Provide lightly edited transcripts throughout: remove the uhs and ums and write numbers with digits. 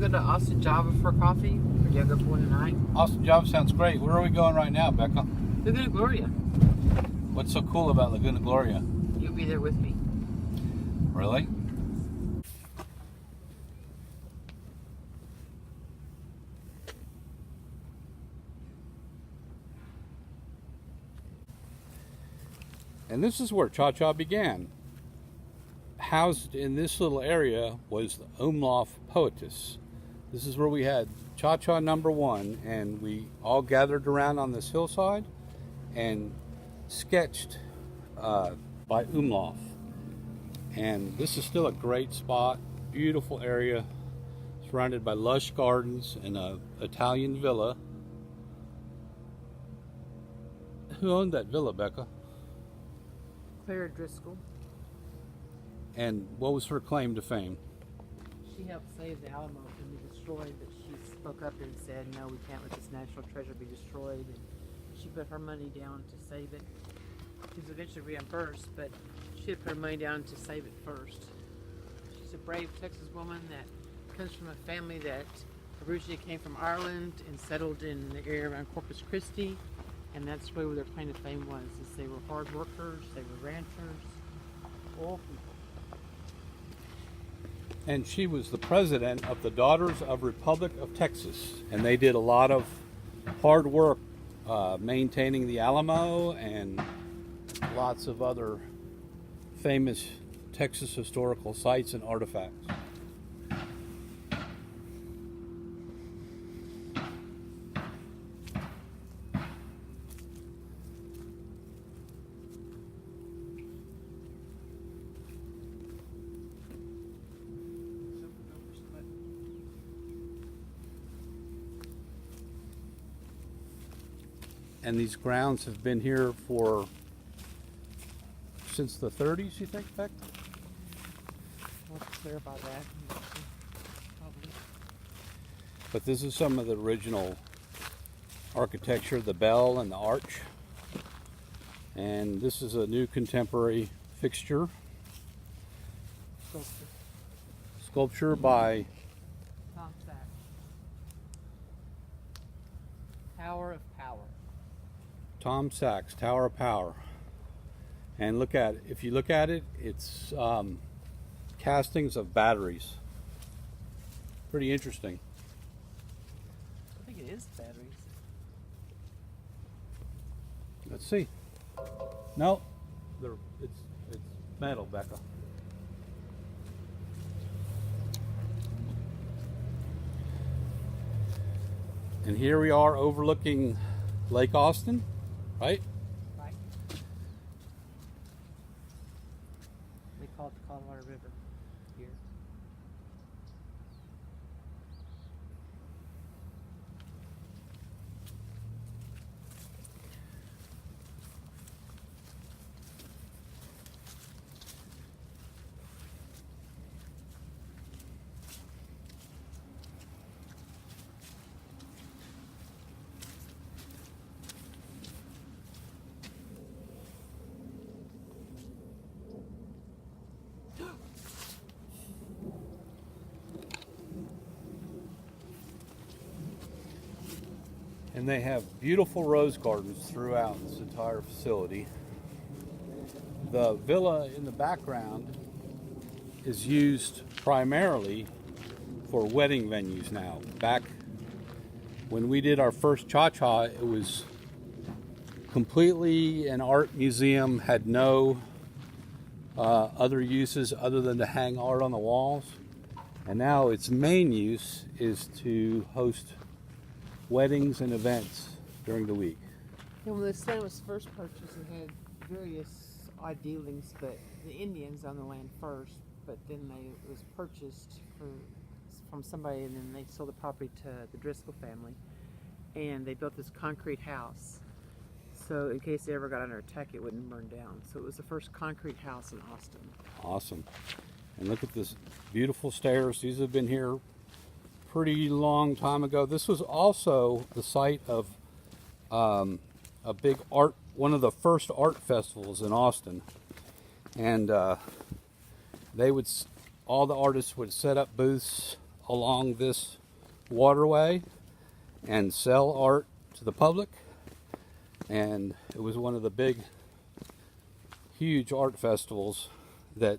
go to Austin Java for coffee? Or do you go for one tonight? Austin Java sounds great. Where are we going right now, Becca? Laguna Gloria. What's so cool about Laguna Gloria? You'll be there with me. Really? And this is where Cha began. Housed in this little area was the Umlauf Poetess. This is where we had Cha #1, and we all gathered around on this hillside and sketched by Umlauf. And this is still a great spot, beautiful area, surrounded by lush gardens and a Italian villa. Who owned that villa, Becca? Claire Driscoll. And what was her claim to fame? She helped save the Alamo from being destroyed, but she spoke up and said, no, we can't let this national treasure be destroyed. And she put her money down to save it. She was eventually reimbursed, but she had put her money down to save it first. She's a brave Texas woman that comes from a family that originally came from Ireland and settled in the area around Corpus Christi. And that's where their claim to fame was, is they were hard workers, they were ranchers, all people. And she was the president of the Daughters of Republic of Texas. And they did a lot of hard work maintaining the Alamo and lots of other famous Texas historical sites and artifacts. And these grounds have been here for since the 30s, you think, Beck? What's clear about that? Probably. But this is some of the original architecture, the bell and the arch. And this is a new contemporary fixture. Sculpture by Tom Sachs. Tower of Power. Tom Sachs, Tower of Power. And look at it. If you look at it, it's castings of batteries. Pretty interesting. I think it is batteries. Let's see. No, it's metal, Becca. And here we are overlooking Lake Austin, right? Right. They call it the Colorado River here. And they have beautiful rose gardens throughout this entire facility. The villa in the background is used primarily for wedding venues now. Back when we did our first Cha, it was completely an art museum, had no other uses other than to hang art on the walls. And now its main use is to host weddings and events during the week. And when this land was first purchased, it had various odd dealings, but the Indians owned the land first, but then it was purchased from somebody, and then they sold the property to the Driscoll family, and they built this concrete house. So in case they ever got under attack, it wouldn't burn down. So it was the first concrete house in Austin. Awesome. And look at this beautiful stairs. These have been here pretty long time ago. This was also the site of a big art, one of the first art festivals in Austin. And all the artists would set up booths along this waterway and sell art to the public. And it was one of the big, huge art festivals that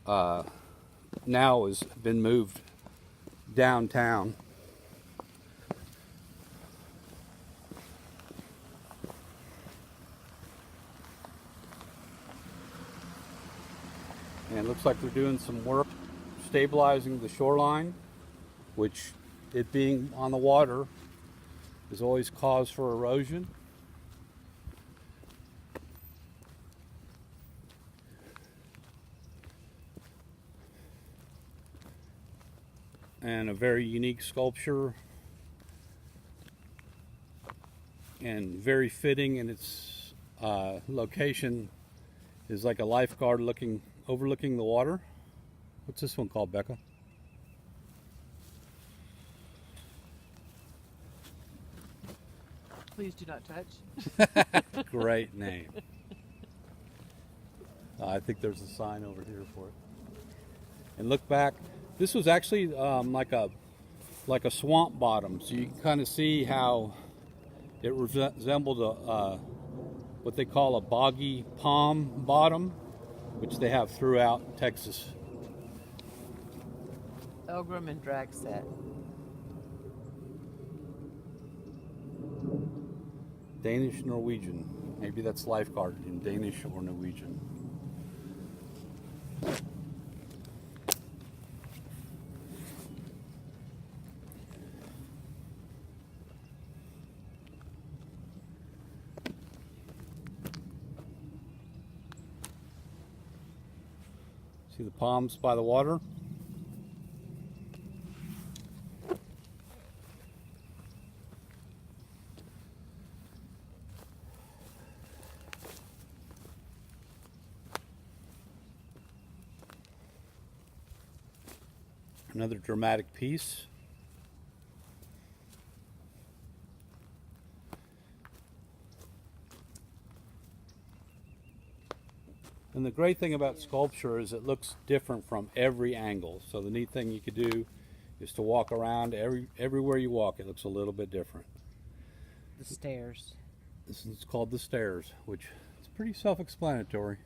now has been moved downtown. And it looks like they're doing some work stabilizing the shoreline, which, it being on the water, is always cause for erosion. And a very unique sculpture, and very fitting in its location, is like a lifeguard overlooking the water. What's this one called, Becca? Please do not touch. Great name. I think there's a sign over here for it. And look back. This was actually like a swamp bottom, so you can kind of see how it resembled what they call a boggy palm bottom, which they have throughout Texas. Pilgrim and drag set. Danish Norwegian. Maybe that's lifeguard in Danish or Norwegian. See the palms by the water? Another dramatic piece. And the great thing about sculpture is it looks different from every angle. So the neat thing you could do is to walk around. Everywhere you walk, it looks a little bit different. The stairs. This is called the stairs, which is pretty self-explanatory.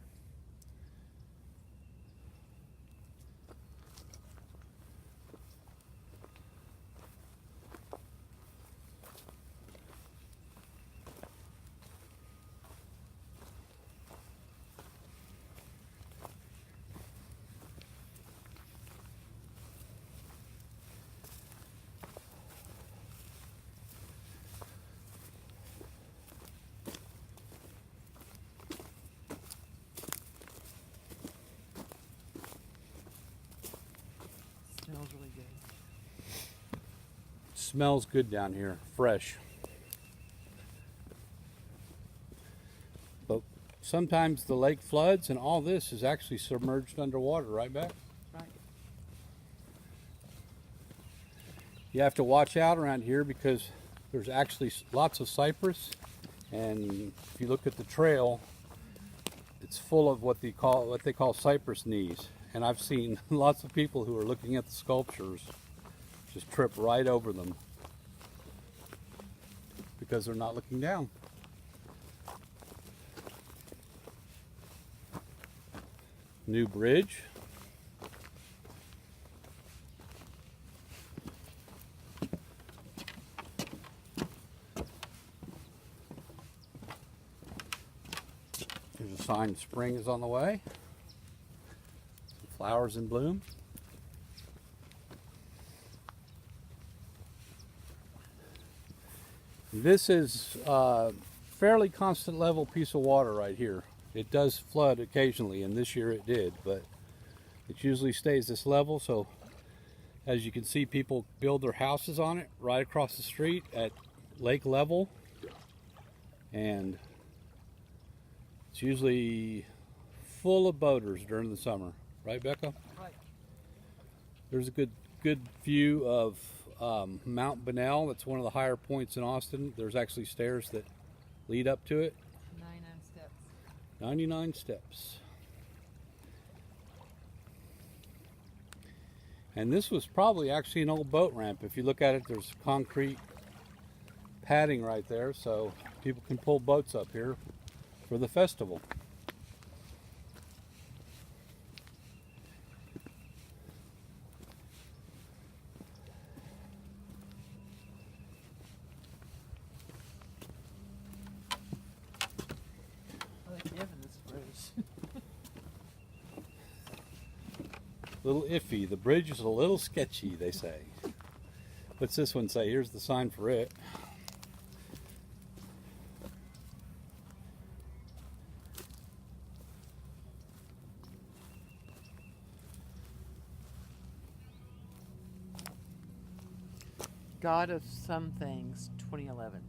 Smells really good. Smells good down here, fresh. But sometimes the lake floods and all this is actually submerged underwater, right, Beck? Right. You have to watch out around here because there's actually lots of cypress, and if you look at the trail, it's full of what they call cypress knees. And I've seen lots of people who are looking at the sculptures just trip right over them because they're not looking down. New bridge. There's a sign spring is on the way. Some flowers in bloom. This is a fairly constant level piece of water right here. It does flood occasionally, and this year it did, but it usually stays this level. So as you can see, people build their houses on it right across the street at lake level, and it's usually full of boaters during the summer, right, Becca? Right. There's a good view of Mount Bunnell. That's one of the higher points in Austin. There's actually stairs that lead up to it. 99 steps. 99 steps. And this was probably actually an old boat ramp. If you look at it, there's concrete padding right there, so people can pull boats up here for the festival. I like having this bridge. Little iffy. The bridge is a little sketchy, they say. What's this one say? Here's the sign for it. God of Some Things, 2011.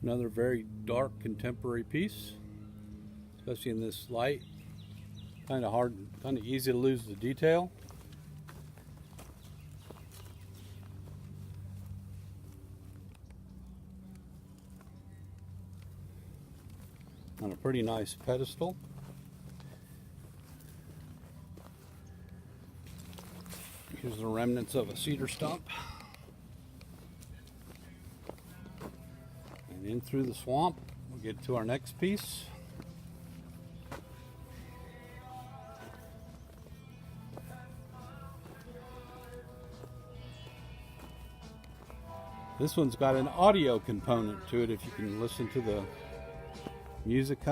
Another very dark contemporary piece, especially in this light. Kind of easy to lose the detail. On a pretty nice pedestal. Here's the remnants of a cedar stump. And in through the swamp, we'll get to our next piece. This one's got an audio component to it, if you can listen to the music coming.